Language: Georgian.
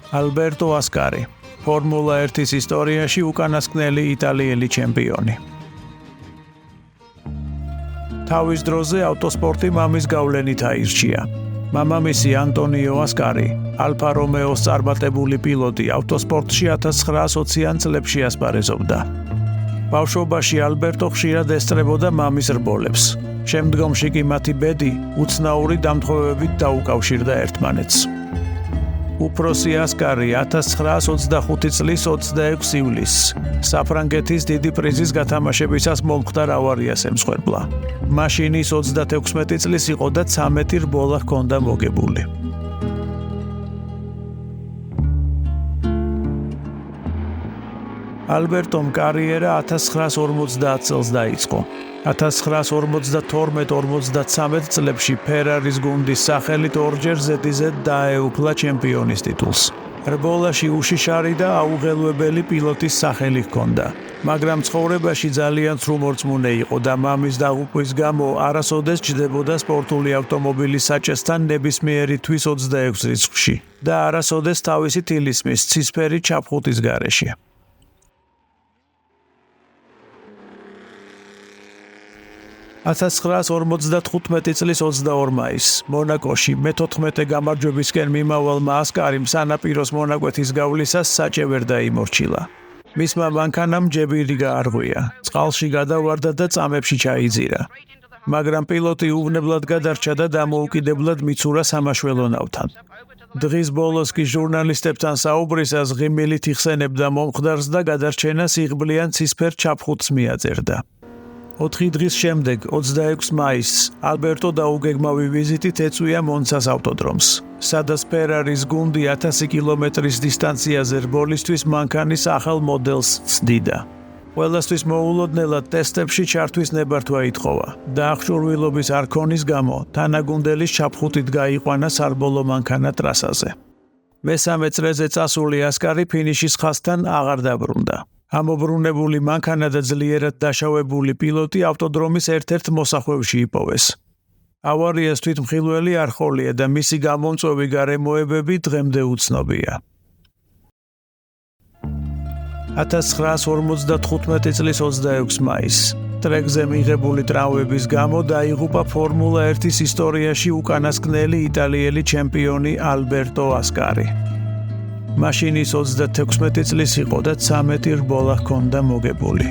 ალბერტო ასკარი, ფორმულა 1-ის ისტორიაში უკანასკნელი იტალიელი ჩემპიონი. თავის დროზე ავტოსპორტი მამის გავლენით აირჩია. მამამისი ანტონიო ასკარი, ალფა რომეოს წარმატებული პილოტი, ავტოსპორტში 1920-იან წლებში ასპარეზობდა. ბავშვობაში ალბერტო ხშირად ესწრებოდა მამის რბოლებს. შემდგომში კი მათი ბედი უცნაური დამთხოვებით დაუკავშირდა ერთმანეთს. უფროსი ასკარი 1925 წლის 26 ივლისს საფრანგეთის დიდი პრიზის გათამაშებისას მომხდარ ავარიას ემსხვერპლა. მაშინ ის 36 წლის იყო და 13 რბოლა ჰქონდა მოგებული. ალბერტომ კარიერა 1950 წელს დაიწყო. 1952-53 წლებში ფერარის გუნდის სახელით ორჯერ ზედიზედ დაეუფლა ჩემპიონის ტიტულს. რბოლაში უშიშარი და აუღელვებელი პილოტის სახელი ჰქონდა, მაგრამ ცხოვრებაში ძალიან სრულმორწმუნე იყო და მამის დაღუპვის გამო არასოდეს ჯდებოდა სპორტული ავტომობილის საჭესთან ნებისმიერი თვის 26 რიცხვში და არასოდეს თავისი თილისმის ცისფერი ჩაფხუტის გარეშე. 1955 წლის 22 მაისს მონაკოში მე-14 გამარჯვებისკენ მიმავალმა ასკარიმ სანაპიროს მონაკვეთის გავლისას საჭე ვერ დაიმორჩილა. მისმა მანქანამ ჯებირი გაარღვია, წყალში გადავარდა და წამებში ჩაიძირა. მაგრამ პილოტი უვნებლად გადარჩა და დამოუკიდებლად მიცურა სამაშველონავთან. დღის ბოლოს კი ჟურნალისტებთან საუბრისას ღიმილით იხსენებდა მომხდარს და გადარჩენას იღბლიან ცისფერ ჩაფხუტს მიაწერდა. 4 დღის შემდეგ, 26 მაისს, ალბერტო დაუგეგმავი ვიზიტით ეწვია მონცას ავტოდრომს, სადაც ფერარის გუნდი 1000 კილომეტრის დისტანციაზე რბოლისთვის მანქანის ახალ მოდელს ცდიდა. ყველასთვის მოულოდნელად ტესტებში ჩართვის ნებართვა ითხოვა და აღჭურვილობის არ ქონის გამო თანაგუნდელის ჩაფხუტით გაიყვანა სარბოლო მანქანა ტრასაზე. მესამე წრეზე წასული ასკარი ფინიშის ხაზთან აღარ დაბრუნდა. ამობრუნებული მანქანა და ძლიერად დაშავებული პილოტი ავტოდრომის ერთ-ერთ მოსახვევში იპოვეს. ავარიას თვითმხილველი არ ჰყოლია და მისი გამომწვევი გარემოებები დღემდე უცნობია. 1955 წლის 26 მაისს ტრეკზე მიღებული ტრავმების გამო დაიღუპა ფორმულა 1-ის ისტორიაში უკანასკნელი იტალიელი ჩემპიონი ალბერტო ასკარი. მაშინ ის 36 წლის იყო და 13 რბოლა ჰქონდა მოგებული.